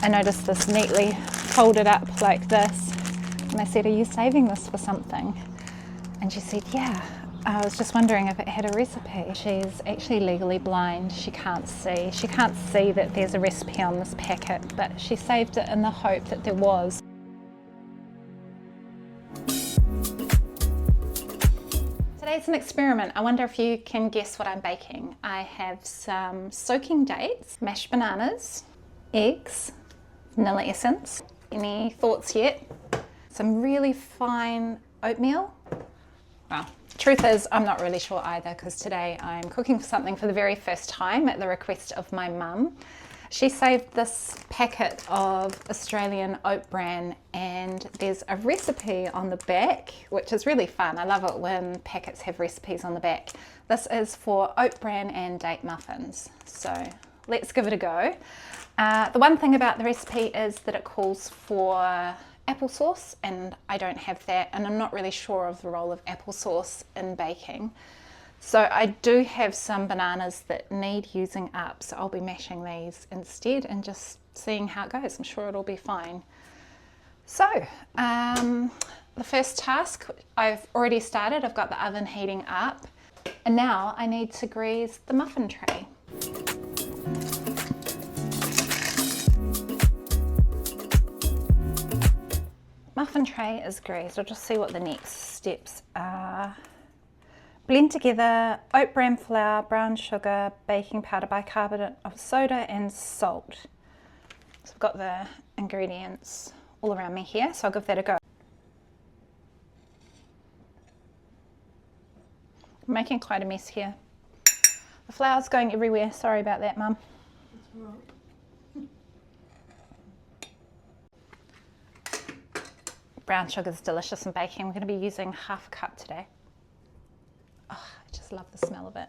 I noticed this neatly folded up like this, and I said, "Are you saving this for something?" And she said, "Yeah, I was just wondering if it had a recipe." She's actually legally blind. She can't see. She can't see that there's a recipe on this packet, but she saved it in the hope that there was. Today's an experiment. I wonder if you can guess what I'm baking. I have some soaking dates, mashed bananas, eggs, vanilla essence. Any thoughts yet? Some really fine oatmeal. Well, truth is, I'm not really sure either, because today I'm cooking something for the very first time at the request of my mum. She saved this packet of Australian oat bran, and there's a recipe on the back, which is really fun. I love it when packets have recipes on the back. This is for oat bran and date muffins, so let's give it a go. The one thing about the recipe is that it calls for applesauce, and I don't have that, and I'm not really sure of the role of applesauce in baking. So I do have some bananas that need using up, so I'll be mashing these instead and just seeing how it goes. I'm sure it'll be fine. So the first task I've already started. I've got the oven heating up, and now I need to grease the muffin tray. Muffin tray is greased. I'll just see what the next steps are. Blend together oat bran flour, brown sugar, baking powder, bicarbonate of soda and salt. So I've got the ingredients all around me here, so I'll give that a go. I'm making quite a mess here. The flour's going everywhere. Sorry about that, Mum. Brown sugar is delicious in baking. We're going to be using half a cup today. Oh, I just love the smell of it.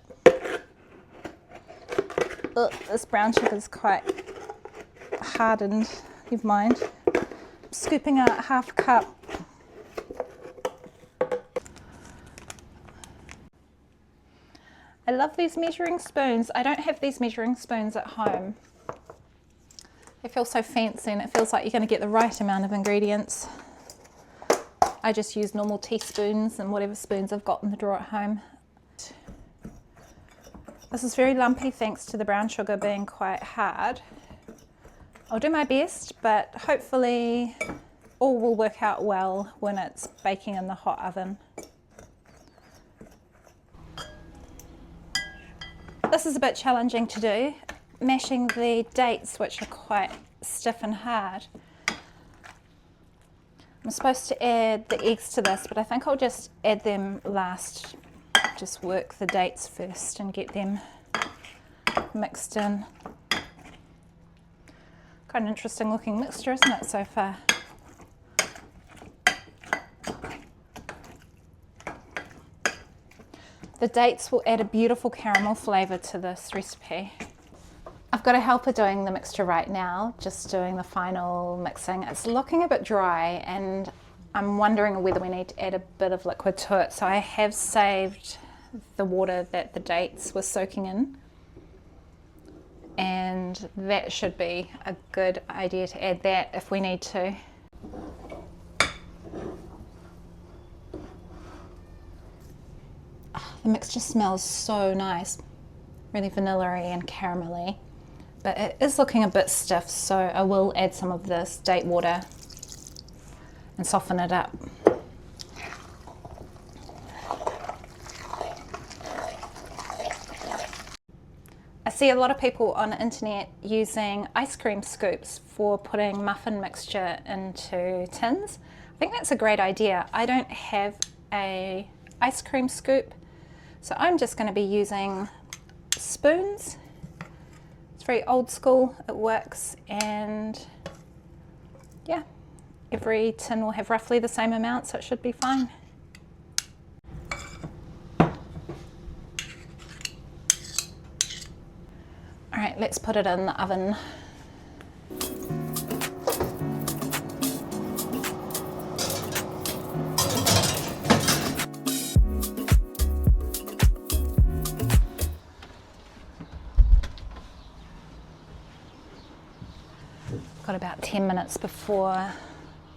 Ugh, this brown sugar is quite hardened, never mind. I'm scooping out half a cup. I love these measuring spoons. I don't have these measuring spoons at home. They feel so fancy, and it feels like you're going to get the right amount of ingredients. I just use normal teaspoons and whatever spoons I've got in the drawer at home. This is very lumpy thanks to the brown sugar being quite hard. I'll do my best, but hopefully all will work out well when it's baking in the hot oven. This is a bit challenging to do, mashing the dates, which are quite stiff and hard. I'm supposed to add the eggs to this, but I think I'll just add them last. Just work the dates first and get them mixed in. Quite an interesting looking mixture, isn't it, so far? The dates will add a beautiful caramel flavour to this recipe. I've got a helper doing the mixture right now, just doing the final mixing. It's looking a bit dry, and I'm wondering whether we need to add a bit of liquid to it. So I have saved the water that the dates were soaking in, and that should be a good idea to add that if we need to. The mixture smells so nice, really vanilla-y and caramelly, but it is looking a bit stiff, so I will add some of this date water and soften it up. I see a lot of people on the internet using ice cream scoops for putting muffin mixture into tins. I think that's a great idea. I don't have a ice cream scoop, so I'm just going to be using spoons. It's very old school, it works, and yeah, every tin will have roughly the same amount, so it should be fine. All right, let's put it in the oven. got about 10 minutes before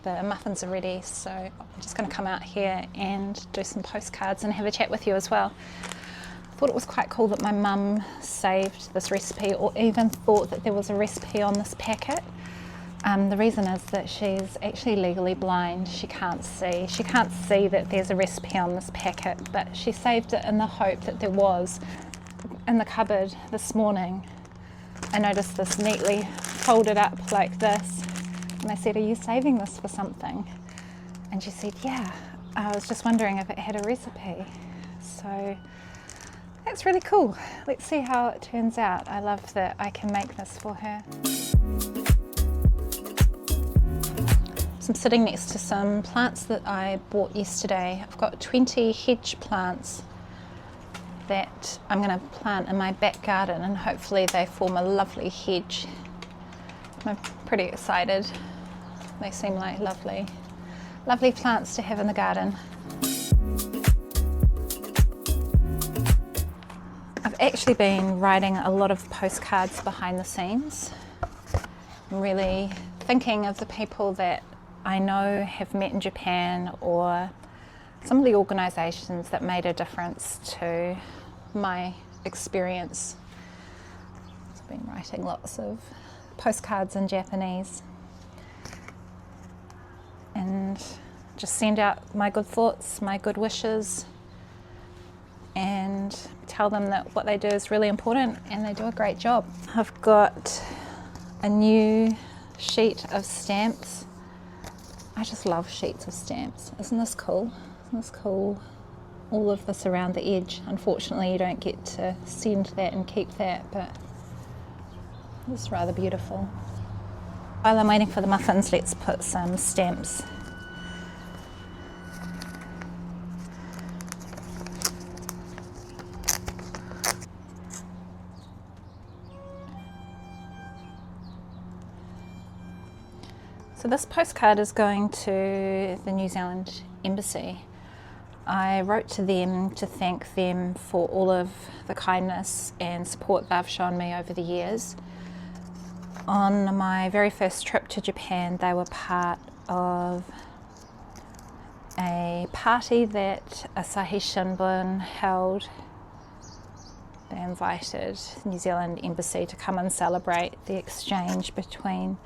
the muffins are ready, so I'm just going to come out here and do some postcards and have a chat with you as well. I thought it was quite cool that my mum saved this recipe, or even thought that there was a recipe on this packet. The reason is that she's actually legally blind. She can't see that there's a recipe on this packet, but she saved it in the hope that there was. In the cupboard this morning, I noticed this neatly folded up like this, and I said, "Are you saving this for something?" And she said, "Yeah, I was just wondering if it had a recipe." So that's really cool. Let's see how it turns out. I love that I can make this for her. So I'm sitting next to some plants that I bought yesterday. I've got 20 hedge plants that I'm going to plant in my back garden, and hopefully they form a lovely hedge. I'm pretty excited. They seem like lovely plants to have in the garden. I've actually been writing a lot of postcards behind the scenes. I'm really thinking of the people that I know have met in Japan, or some of the organisations that made a difference to my experience. I've been writing lots of postcards in Japanese and just send out my good thoughts, my good wishes, and tell them that what they do is really important and they do a great job. I've got a new sheet of stamps. I just love sheets of stamps. Isn't this cool? Isn't this cool? All of this around the edge. Unfortunately, you don't get to send that and keep that, but it's rather beautiful. While I'm waiting for the muffins, let's put some stamps. So this postcard is going to the New Zealand Embassy. I wrote to them to thank them for all of the kindness and support they've shown me over the years. On my very first trip to Japan, they were part of a party that Asahi Shimbun held. They invited the New Zealand Embassy to come and celebrate the exchange between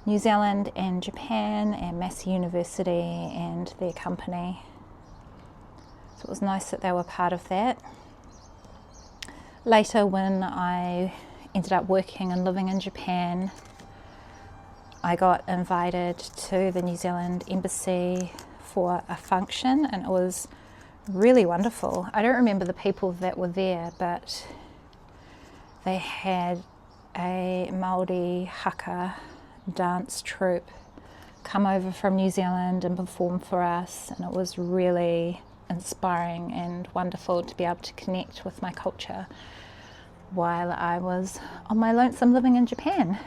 New Zealand and Japan, and Massey University and their company. So it was nice that they were part of that. Later, when I ended up working and living in Japan, I got invited to the New Zealand Embassy for a function, and it was really wonderful. I don't remember the people that were there, but they had a Māori haka dance troupe come over from New Zealand and perform for us, and it was really inspiring and wonderful to be able to connect with my culture while I was on my lonesome living in Japan.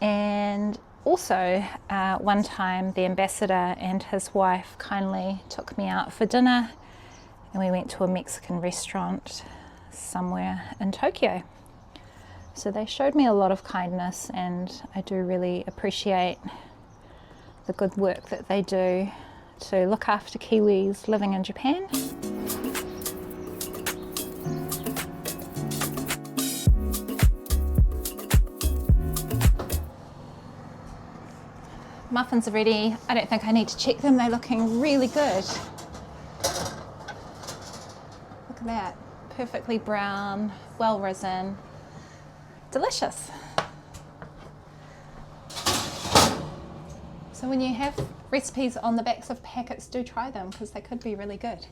And also one time the ambassador and his wife kindly took me out for dinner, and we went to a Mexican restaurant somewhere in Tokyo. So they showed me a lot of kindness, and I do really appreciate the good work that they do to look after Kiwis living in Japan. Muffins are ready. I don't think I need to check them. They're looking really good. Look at that. Perfectly brown, well risen. Delicious. So when you have recipes on the backs of packets, do try them, because they could be really good.